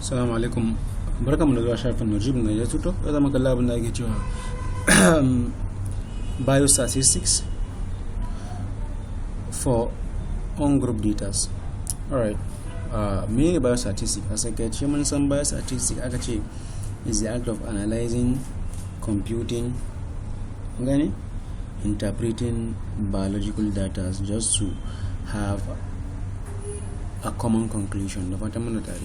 Assalamu alaikum, barkamu da zuwa shafin Najib na ya tuto. Yau zama kalla abin da ake cewa biostatistics for ungrouped data. Alright, mene biostatistics? As I ce mun san biostatistics aka ce is the act of analyzing, computing, interpreting biological data just to have a common conclusion. Da fatan muna tare.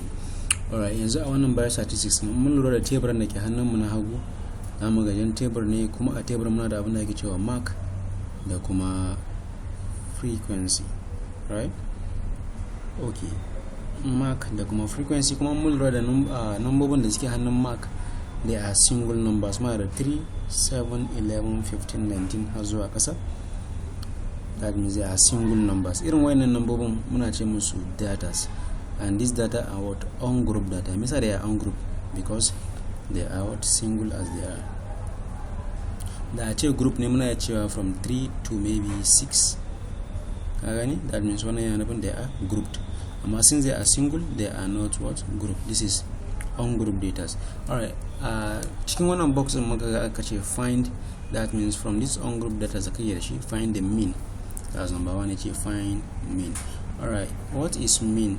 Alright, yanzu a wannan biostatistics mun lura da teburin da ke hannunmu na hagu. Zamu ga jan tebur ne, kuma a teburin muna da abin da ake cewa mark da kuma frequency, right? Okay, mark da kuma frequency, kuma mun lura da nambobin da suke hannun mark, they are single numbers. Muna da 3, 7, 11, 15, 19 har zuwa ƙasa. That means they are single numbers. Irin wayannan nambobin muna ce musu datas, and these data are what? Ungrouped data. Misa they are ungrouped because they are what? Single as they are. Da a ce group ne muna cewa from 3 to maybe 6. That means wannan yana nufin they are grouped. Amma since they are single, they are not what? Grouped. This is ungrouped data. Alright, cikin wannan box din muka aka ce find, that means from this ungrouped data zaka yi da shi find the mean. That's number 1, yace find mean. Alright, what is mean?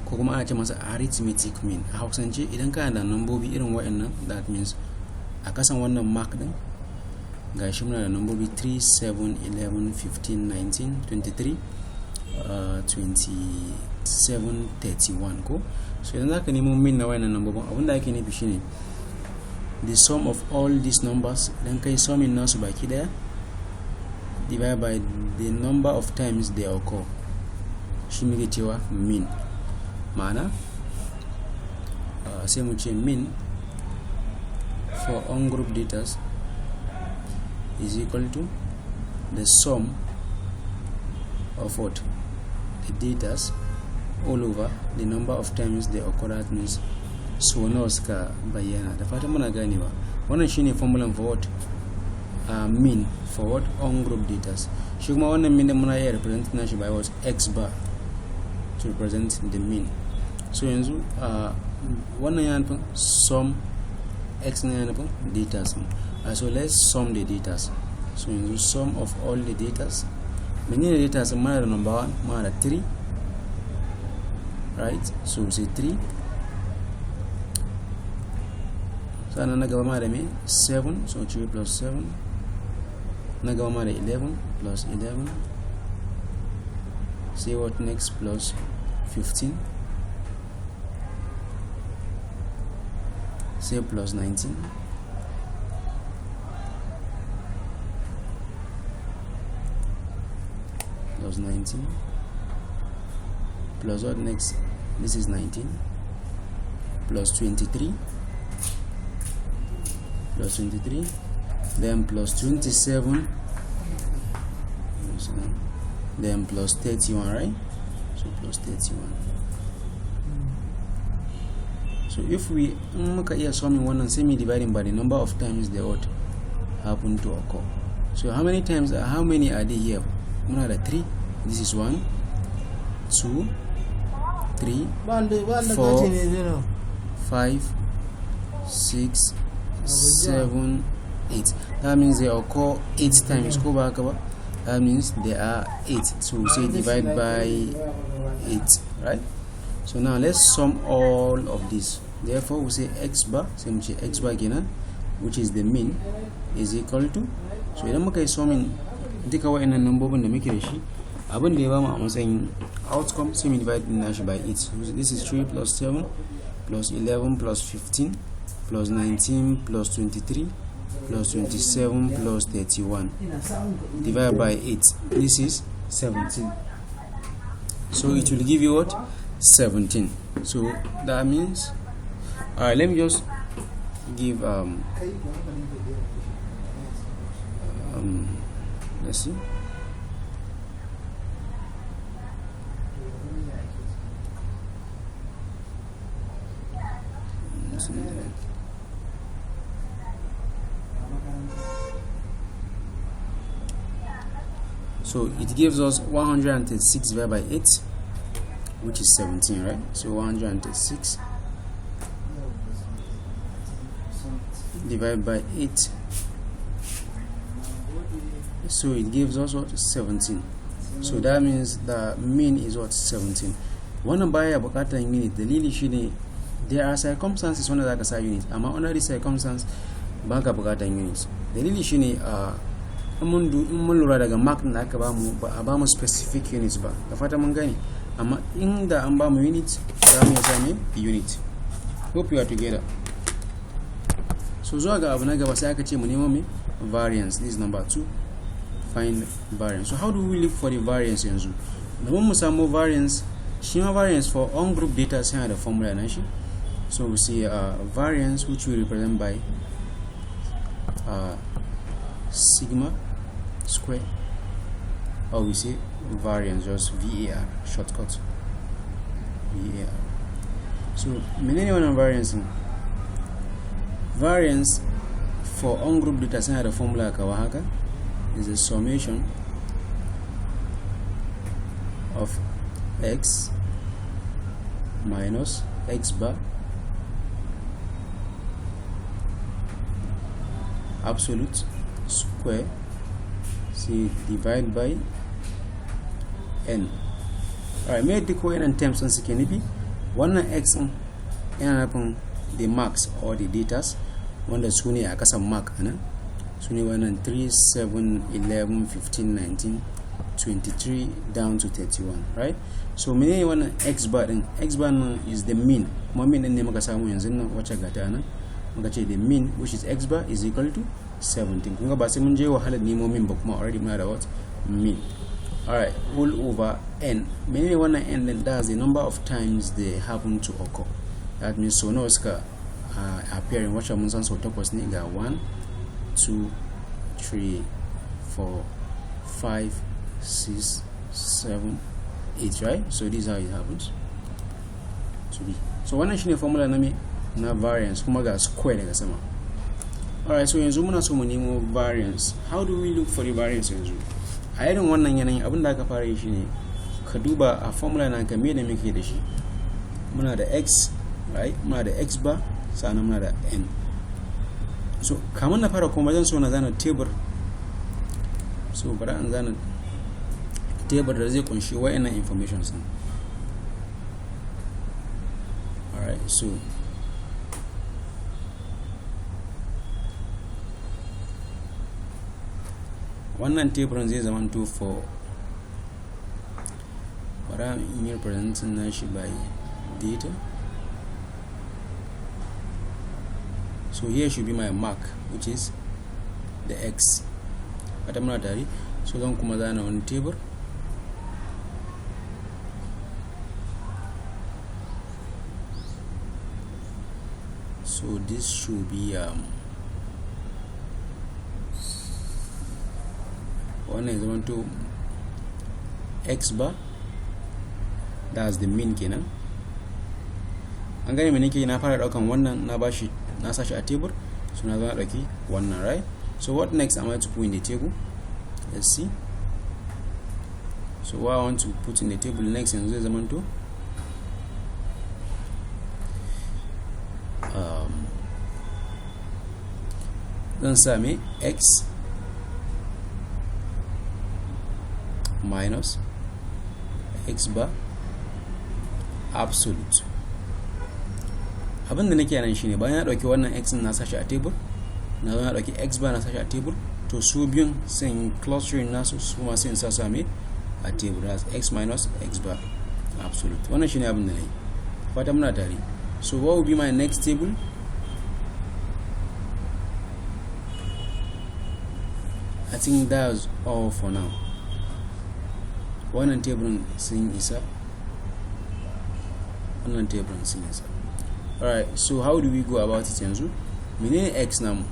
Ko kuma ana ce masa arithmetic mean. A Hausance idan kana da nambobi irin wayannan, that means a kasan wannan mark din gashi muna da nambobi 3, 7, 11, 15, 19, 23, 27, 31 ko. So idan zaka nemo mean na wayannan nambobin, abinda ake nufi shine the sum of all these numbers. Idan kai summing nasu baki daya divided by the number of times they occur, shi muke cewa mean. Ma'ana sai mu ce mean for ungrouped data is equal to the sum of what? The data all over the number of times they occur. That means so nawa suka bayyana. Da fatan muna ganewa. Wannan shine formula for what? Mean for what? Ungrouped data. Shi kuma wannan mean din muna iya represent nashi by what? X bar to represent the mean. So yanzu wannan yana nufin sum, x ne yana nufin data. So let's sum the data. So yanzu sum of all the data. Menene data? Muna da number 1, muna da 3, right? So we say 3. Sannan na gaba muna da me? 7, so 3 plus 7. Na gaba muna da 11 plus 11. Say what next? Plus 15. Say plus 19. Plus 19. Plus what next? This is 19. Plus 23. Plus 23. Then plus 27. Then plus 31, right? So plus 31. So if we muka iya summing wannan, sai we dividing by the number of times they would happen to occur. So how many times? How many are they here? Muna da 3. This is 1, 2, 3, 4, 5, 6, 7, 8. That means they occur 8 times. That means there are 8. So we say divide by 8, right? So now let's sum all of this. Therefore we say x bar, same x bar again, which is the mean, is equal to. So idan muka yi summing duka wayannan nambobin da muke da shi, abin da ya bamu a matsayin outcome, sai mu divide din nashi by 8. So this is 3 plus 7 plus 11 plus 15 plus 19 plus 23 plus 27 plus 31 divided by 8. This is 17. So it will give you what? 17. So that means, let me just give let's see. So it gives us 136 divided by 8, which is 17, right? So 136 divided by 8, so it gives us what? 17. So that means the mean is what? 17. Wannan baya bukatar unit, dalili shine there are circumstances wanda zaka sa unit, amma under the circumstance baka bukatar unit. Dalili shine in mun lura daga mark da aka bamu ba a bamu specific units ba, da fata mun gane, amma inda an bamu unit za mu sami unit. Hope you are together. So zuwa ga abu na gaba sai aka ce mu nemo me variance. This is number 2. Find variance. So how do we look for the variance yanzu? Da mun samu variance, shi ma variance for ungrouped data sai da formula na shi. So we see variance, which we represent by sigma square, or we say variance, just VAR, shortcut VAR. So menene wannan variance? Variance for ungrouped data sai da formula kawa haka is a summation of x minus x bar absolute square, see, divide by n. Alright, me duk wayannan terms sun suke nufi. Wannan x din yana nufin the marks or the datas wanda su ne a kasan mark anan, su ne wannan 3, 7, 11, 15, 19, 23 down to 31, right? So menene wannan x bar din? X bar nan is the mean, kuma mean din ne muka samu yanzu nan wacce gata nan, muka ce the mean, which is x bar, is equal to 17. Kunga ba sai mun je wahalar nemo mean ba, kuma already muna da what? Mean. Alright, all over n. Menene wannan n then? That's the number of times they happen to occur. That means so nawa suka appear in wacce mun san so takwas ne ga 1, 2, 3, 4, 5, 6, 7, 8, right? So this is how it happens. So wannan shine formula na me na variance, kuma ga square daga sama. Alright, so yanzu muna so mu nemo variance. How do we look for the variance yanzu? A irin wannan yanayin abin da aka fara yi shine ka duba a formula na ka me da muke da shi. Muna da x, right? Muna da x bar, sannan muna da n. So kamar na fara kuma zan so na zana table. So bari an zana table da zai kunshi wayannan information din. Alright, so wannan table zai zama to for bara in yi representing nashi by data. So here should be my mark, which is the x. Ata muna tare, so zan kuma zana wani table. So this should be wannan is going to x bar, that's the mean kenan. An gane me nake, na fara daukan wannan na bashi na sashi a table, so na zana dauki wannan, right? So what next am I to put in the table? Let's see. So what I want to put in the table next yanzu zai zama to zan sami x minus x bar absolute. Abinda nake nan shine bayan na dauki wannan x na sashi a table, na zo na dauki x bar na sashi a table, to su biyun sai in clustering nasu su ma sai in sa su a table, that's x minus x bar absolute. Wannan shine abin da nayi, fata muna tare. So what will be my next table? I think that's all for now. Wannan table sun isa, wannan table sun isa. Alright, so how do we go about it yanzu? Menene x namu?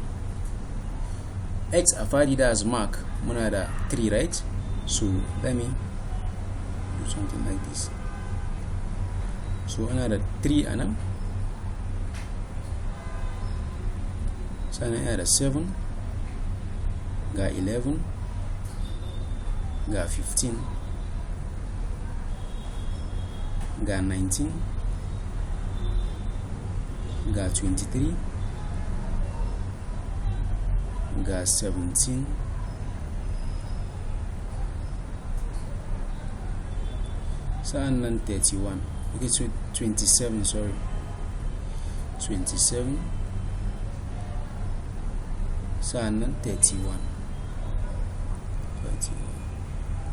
X a fadi da as mark muna da 3, right? So let me do something like this. So ana da 3 anan, sannan ana da 7, ga 11, ga 15, ga 19, ga 23, ga 17 sa'an nan 31, okay, so 27, sorry, 27 sa'an nan 31.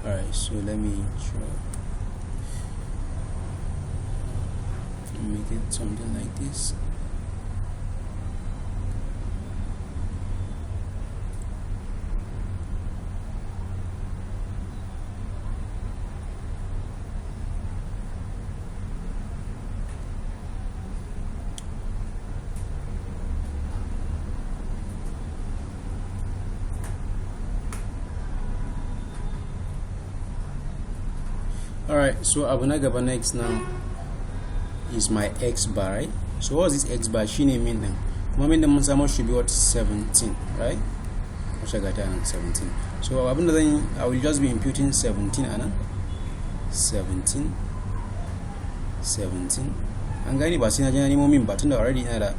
Alright, so let me try to make it something like this. Alright, so abu na gaba next now is my x bar, right? So what is this x bar? Shine mean then kuma mean mun samu should be what, 17, right? Which I got 17. So I will just be imputing 17 and 17 an gani ba sai na je na nemo min ba tunda already ina da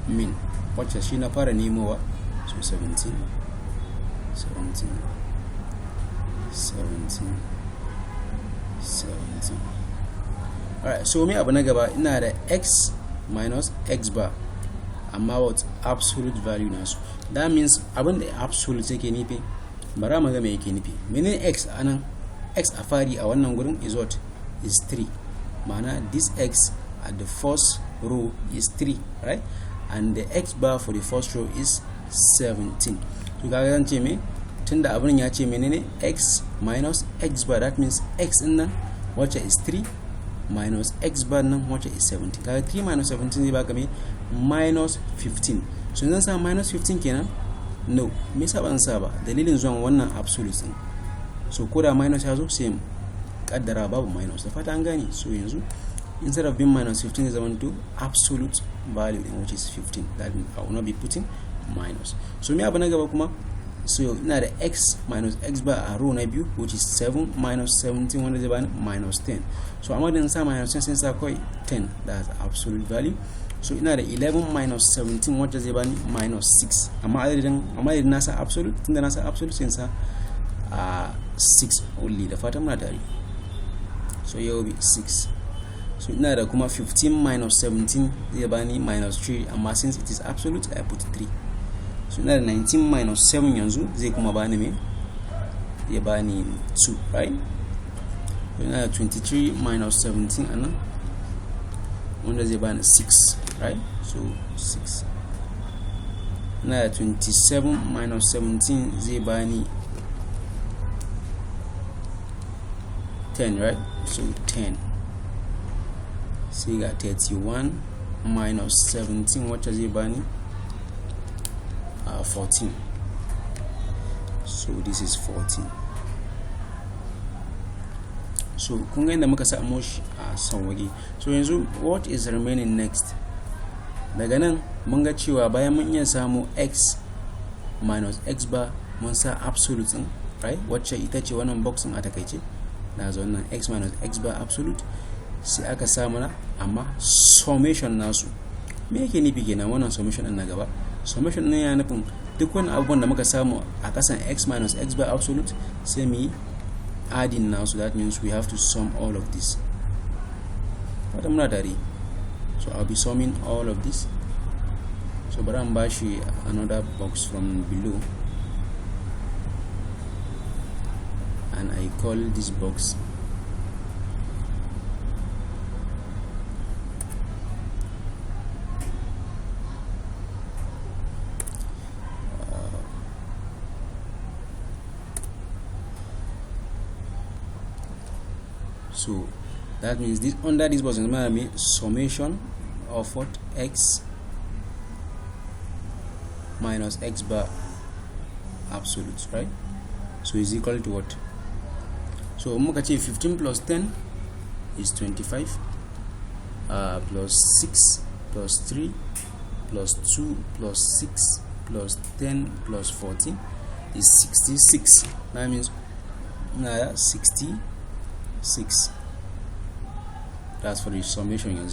min wacce shi na fara nemowa. So 17. Alright, so me abu na gaba ina da x minus x bar amma what, absolute value nasu. That means abin da absolute yake nufi bara mu ga me yake nufi. Menene x anan? X a fari a wannan gurin is what, is 3. Mana this x at the first row is 3, right? And the x bar for the first row is 17. So kaga zan ce me, tunda abin ya ce menene x minus x bar, that means x din nan wacce is 3 minus x bar nan wacce is 17. Kaga 3 minus 17 zai baka me, minus 15. So zan sa minus 15 kenan? No, me yasa ban sa ba? Dalilin zuwan wannan absolute din. So ko da minus ya zo sai kaddara babu minus, da fata an gane. So yanzu instead of being minus 15 is equal to absolute value which is 15. That means I will not be putting minus. So me abu na gaba kuma, so ina da x minus x bar a row na biyu which is 7 minus 17 wanda zai bani minus 10. So amma da sa minus 10 sai sa kawai 10, that's absolute value. So ina da 11 minus 17 wanda zai bani minus 6. Amma idan na sa absolute, tunda na sa absolute sai sa 6 only, da fatan muna tare. So here will be 6. So ina da kuma 15 minus 17 zai bani minus 3, amma since it is absolute I put 3. So ina da 19 minus 7 yanzu zai kuma bani me, ya bani 2, right? So ina da 23 minus 17 anan wanda zai bani 6, right? So 6. Ina da 27 minus 17 zai bani 10, right? So 10. So you got 31 minus 17, what does it bani? 14. So this is 14. So kun ga inda muka samu shi a sauwaƙe. So yanzu what is remaining next? Daga nan mun ga cewa bayan mun iya samu x minus x bar mun sa absolute din, right? Wacce ita ce wannan box din a takaice. Na zo nan x minus x bar absolute, sai aka samu na amma summation nasu. Me yake nufi kenan wannan summation din na gaba? Summation ne yana nufin duk wani abubuwan da muka samu a kasan x minus x bar absolute sai mu yi adding nasu. That means we have to sum all of this. Wata muna tare. So I'll be summing all of this. So bari an bashi another box from below, and I call this box so that means this under this box is going to be summation of what, x minus x bar absolute, right? So is equal to what? So muka ce 15 plus 10 is 25, plus 6 plus 3 plus 2 plus 6 plus 10 plus 14 is 66. That means 66. That's for the summation.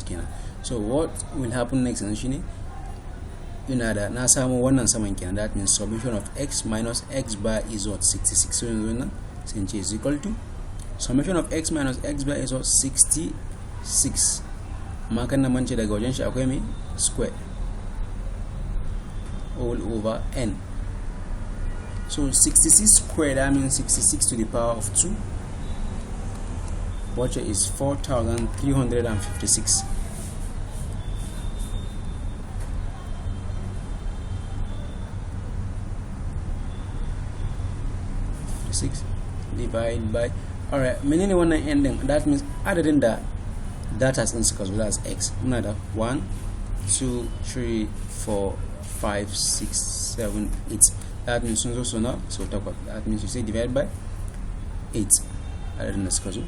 So what will happen next? ina da na samu wannan saman kenan, that means summation of x minus x bar is what 66. so yanzu nan sai in ce is equal to summation of x minus x bar is what 66, amma kan nan mance daga wajen shi akwai mai square all over n. So 66 squared, that means 66 to the power of 2, which is 4,356. Divided by, alright, menene wannan n din, that means adadin da data din suka zo, that's x. Muna da 1 2 3 4 5 6 7 8. That means sun zo so na so takwas. That means you say divide by 8 adadin da suka zo.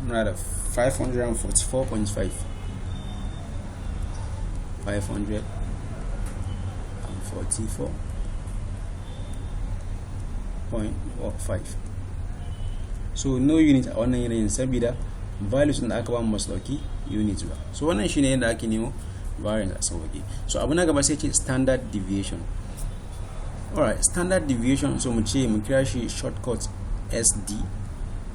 Muna da 544.5 544.5. So no unit a wannan yanayin saboda values da aka ba mu masu dauki units ba. So wannan shine yadda ake nemo variance a sauƙi. So abu na gaba sai ce standard deviation. Alright, standard deviation, so mu ce mu kira shi shortcut SD,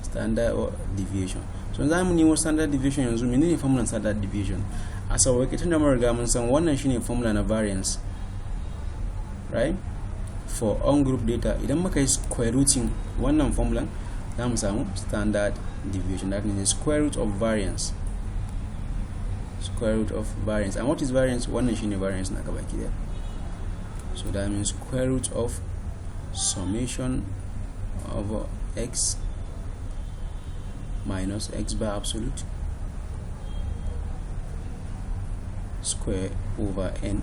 standard deviation. So za mu nemo standard deviation yanzu. Menene formula standard deviation? A sauƙi tunda mun riga mun san wannan shine formula na variance, right? For ungrouped data, idan muka yi square rooting wannan formula, za mu samu standard deviation. That means the square root of variance. Square root of variance. And what is variance? One shine variance na gaba ki there. So that means square root of summation of x minus x bar absolute square over n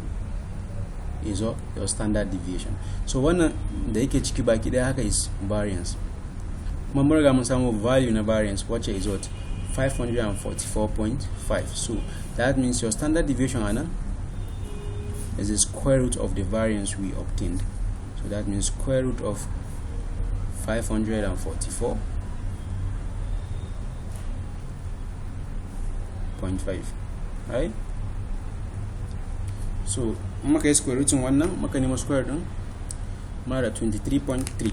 is your standard deviation. So wannan da yake ciki baki daya haka is variance. Kuma mun riga mun samu value na variance wacce is what 544.5. So that means your standard deviation ana is the square root of the variance we obtained. So that means square root of 544.5, right? So maka yi square rooting wannan, maka nemo square din mara 23.3.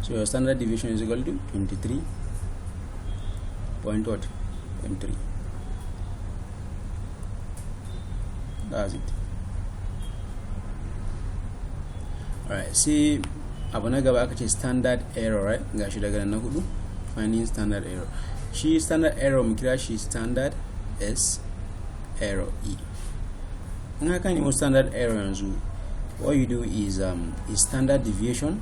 So your standard deviation is equal to 23.3. That's it. Alright, see abu na gaba aka ce standard error, right? Gashi daga nan na hudu, finding standard error. Shi standard error mu kira shi standard S error E. In haka ne standard error yanzu, what you do is standard deviation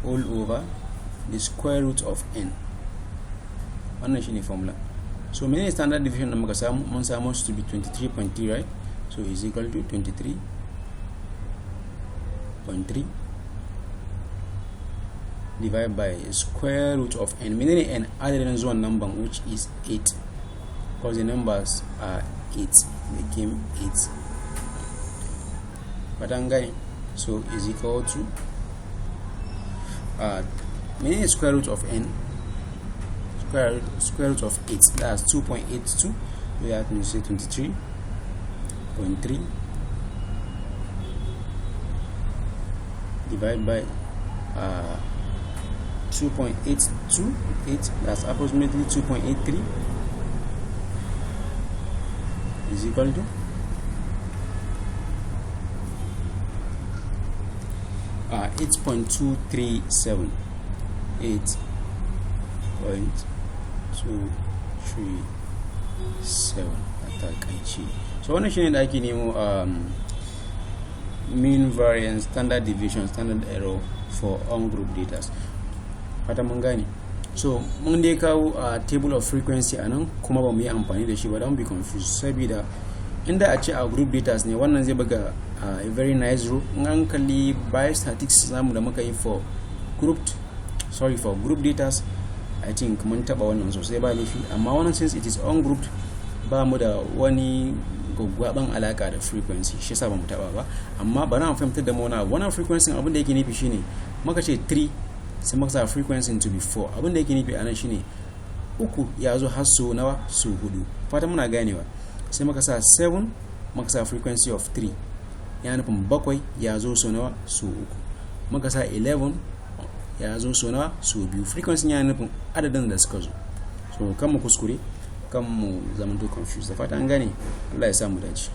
all over the square root of n. Wannan shine formula. So many standard deviation da muka samu, mun samu to be 23.3, right? So is equal to 23.3 divided by square root of n. Meaning n added to one number which is 8, because the numbers are 8, became 8. But so is equal to meaning square root of n, square root of 8, that's 2.82. We have to say 23.3 divided by 2.828, that's approximately 2.83, is equal to 8.237. 8.237 a takaici. So wannan shine da ake nemo mean variance, standard deviation, standard error for ungrouped data. Fata mun gane. So mun dai kawo table of frequency anan, kuma ba mu yi amfani da shi ba, don be confused, saboda inda a ce a group data ne wannan zai buga a very nice rule. In an kalli biostatistics zamu da muka yi for group data, I think mun taba wannan sosai ba laifi, amma wannan since it is ungrouped ba mu da wani gwaggwaban alaka da frequency, shi yasa ba mu taba ba. Amma bari an fahimtar da mu wannan frequency abin da yake nufi shine muka ce 3 sai muka sa frequency to be 4. Abin da yake nufi anan shine uku ya zo har so nawa so hudu. Fatan muna ganewa. Sai muka sa 7 muka sa frequency of 3 yana nufin bakwai ya zo so nawa so uku. Muka sa 11 ya zo so nawa so biyu. Frequency yana nufin adadin da suka zo. So kan mu kuskure, kan mu zamanto confused. Da fatan an gane. Allah ya sa mu dace.